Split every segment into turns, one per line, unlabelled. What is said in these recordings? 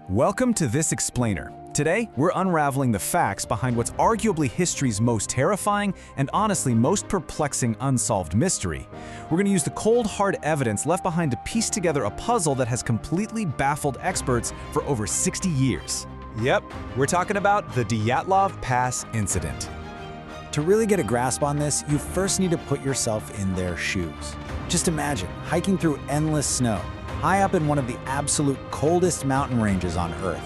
Welcome to This Explainer. Today, we're unraveling the facts behind what's arguably history's most terrifying and honestly most perplexing unsolved mystery. We're going to use the cold, hard evidence left behind to piece together a puzzle that has completely baffled experts for over 60 years. Yep, we're talking about the Dyatlov Pass incident.
To really get a grasp on this, you first need to put yourself in their shoes. Just imagine hiking through endless snow, high up in one of the absolute coldest mountain ranges on Earth.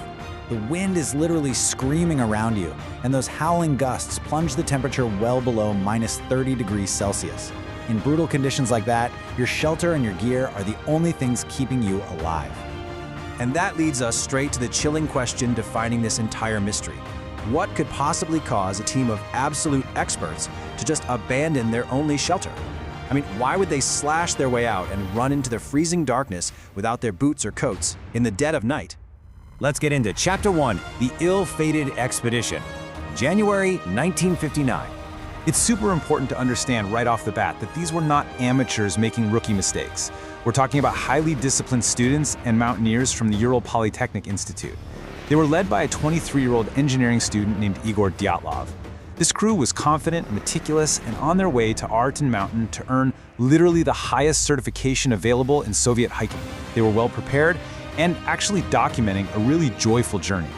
The wind is literally screaming around you, and those howling gusts plunge the temperature well below minus 30 degrees Celsius. In brutal conditions like that, your shelter and your gear are the only things keeping you alive.
And that leads us straight to the chilling question defining this entire mystery. What could possibly cause a team of absolute experts to just abandon their only shelter? I mean, why would they slash their way out and run into the freezing darkness without their boots or coats in the dead of night? Let's get into Chapter 1, The Ill-Fated Expedition, January 1959. It's super important to understand right off the bat that these were not amateurs making rookie mistakes. We're talking about highly disciplined students and mountaineers from the Ural Polytechnic Institute. They were led by a 23-year-old engineering student named Igor Dyatlov. This crew was confident, meticulous, and on their way to Arten Mountain to earn literally the highest certification available in Soviet hiking. They were well prepared and actually documenting a really joyful journey.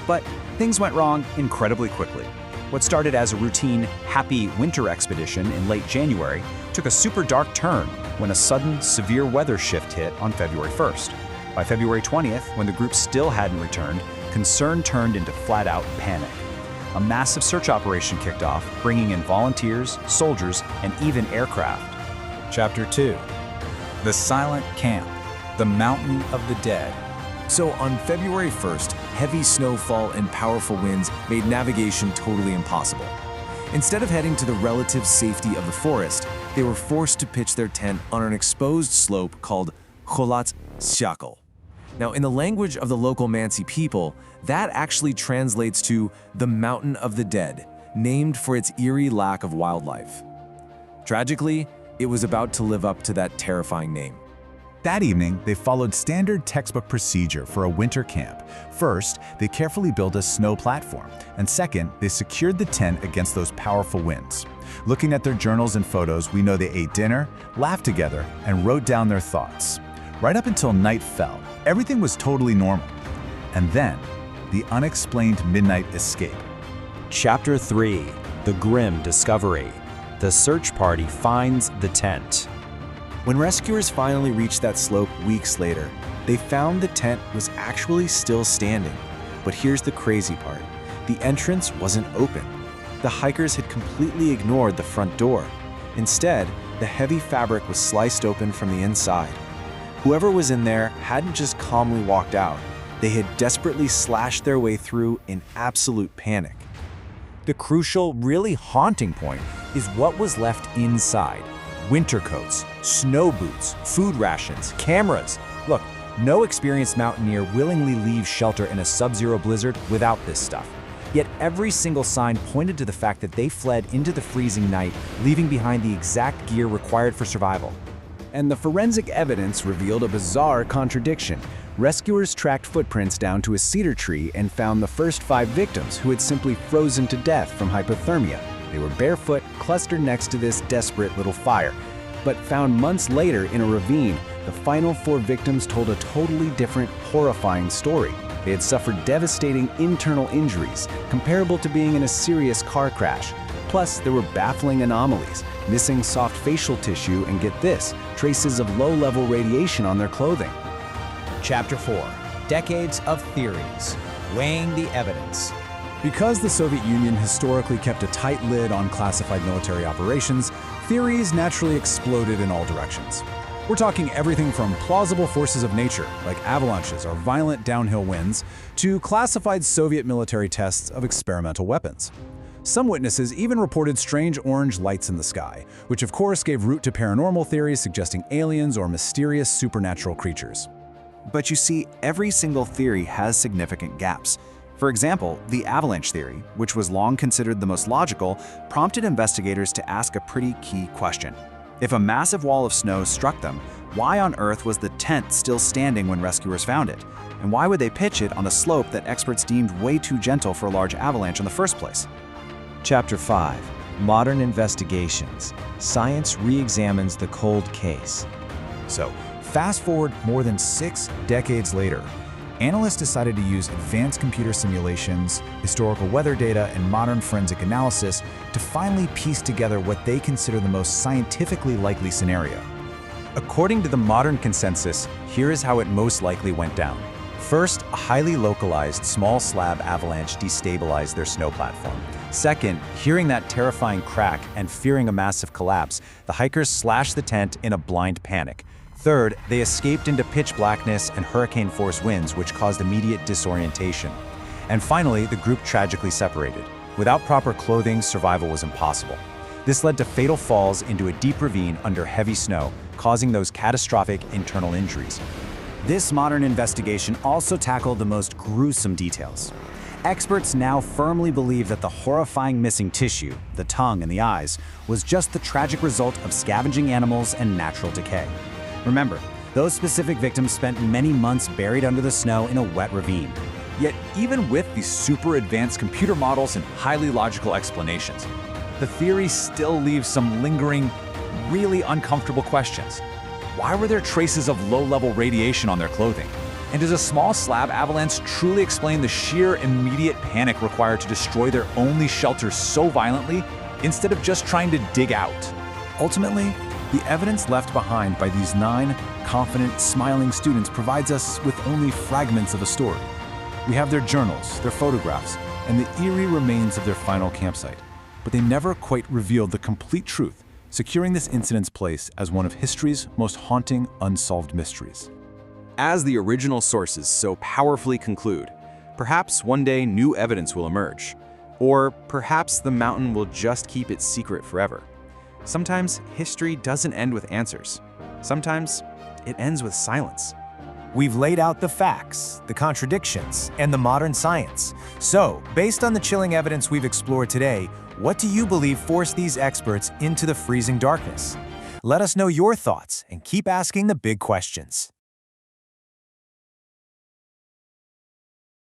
But things went wrong incredibly quickly. What started as a routine, happy winter expedition in late January took a super dark turn when a sudden, severe weather shift hit on February 1st. By February 20th, when the group still hadn't returned, concern turned into flat-out panic. A massive search operation kicked off, bringing in volunteers, soldiers, and even aircraft.
Chapter 2. The Silent Camp, the Mountain of the Dead.
So on February 1st, heavy snowfall and powerful winds made navigation totally impossible. Instead of heading to the relative safety of the forest, they were forced to pitch their tent on an exposed slope called Kholat Syakhl. Now, in the language of the local Mansi people, that actually translates to the Mountain of the Dead, named for its eerie lack of wildlife. Tragically, it was about to live up to that terrifying name.
That evening, they followed standard textbook procedure for a winter camp. First, they carefully built a snow platform, and second, they secured the tent against those powerful winds. Looking at their journals and photos, we know they ate dinner, laughed together, and wrote down their thoughts. Right up until night fell, everything was totally normal. And then, the unexplained midnight escape.
Chapter 3, The Grim Discovery. The search party finds the tent.
When rescuers finally reached that slope weeks later, they found the tent was actually still standing. But here's the crazy part. The entrance wasn't open. The hikers had completely ignored the front door. Instead, the heavy fabric was sliced open from the inside. Whoever was in there hadn't just calmly walked out. They had desperately slashed their way through in absolute panic.
The crucial, really haunting point is what was left inside. Winter coats, snow boots, food rations, cameras. Look, no experienced mountaineer willingly leaves shelter in a sub-zero blizzard without this stuff. Yet every single sign pointed to the fact that they fled into the freezing night, leaving behind the exact gear required for survival. And the forensic evidence revealed a bizarre contradiction. Rescuers tracked footprints down to a cedar tree and found the first 5 victims who had simply frozen to death from hypothermia. They were barefoot, clustered next to this desperate little fire. But found months later in a ravine, the final 4 victims told a totally different, horrifying story. They had suffered devastating internal injuries, comparable to being in a serious car crash. Plus, there were baffling anomalies, missing soft facial tissue, and get this, traces of low-level radiation on their clothing.
Chapter 4. Decades of Theories, Weighing the Evidence.
Because the Soviet Union historically kept a tight lid on classified military operations, theories naturally exploded in all directions. We're talking everything from plausible forces of nature, like avalanches or violent downhill winds, to classified Soviet military tests of experimental weapons. Some witnesses even reported strange orange lights in the sky, which of course gave root to paranormal theories suggesting aliens or mysterious supernatural creatures.
But you see, every single theory has significant gaps. For example, the avalanche theory, which was long considered the most logical, prompted investigators to ask a pretty key question. If a massive wall of snow struck them, Why on earth was the tent still standing when rescuers found it? And why would they pitch it on a slope that experts deemed way too gentle for a large avalanche in the first place?
Chapter 5. Modern Investigations. Science re-examines the cold case.
So, fast forward more than 6 decades later, analysts decided to use advanced computer simulations, historical weather data, and modern forensic analysis to finally piece together what they consider the most scientifically likely scenario.
According to the modern consensus, here is how it most likely went down. First, a highly localized small slab avalanche destabilized their snow platform. Second, hearing that terrifying crack and fearing a massive collapse, the hikers slashed the tent in a blind panic. Third, they escaped into pitch blackness and hurricane-force winds, which caused immediate disorientation. And finally, the group tragically separated. Without proper clothing, survival was impossible. This led to fatal falls into a deep ravine under heavy snow, causing those catastrophic internal injuries.
This modern investigation also tackled the most gruesome details. Experts now firmly believe that the horrifying missing tissue, the tongue and the eyes, was just the tragic result of scavenging animals and natural decay. Remember, those specific victims spent many months buried under the snow in a wet ravine.
Yet even with these super advanced computer models and highly logical explanations, the theory still leaves some lingering, really uncomfortable questions. Why were there traces of low-level radiation on their clothing? And does a small slab avalanche truly explain the sheer immediate panic required to destroy their only shelter so violently, instead of just trying to dig out?
Ultimately, the evidence left behind by these 9 confident, smiling students provides us with only fragments of a story. We have their journals, their photographs, and the eerie remains of their final campsite. But they never quite revealed the complete truth, securing this incident's place as one of history's most haunting unsolved mysteries.
As the original sources so powerfully conclude, perhaps one day new evidence will emerge. Or perhaps the mountain will just keep its secret forever. Sometimes history doesn't end with answers. Sometimes it ends with silence.
We've laid out the facts, the contradictions, and the modern science. So, based on the chilling evidence we've explored today, what do you believe forced these experts into the freezing darkness? Let us know your thoughts and keep asking the big questions.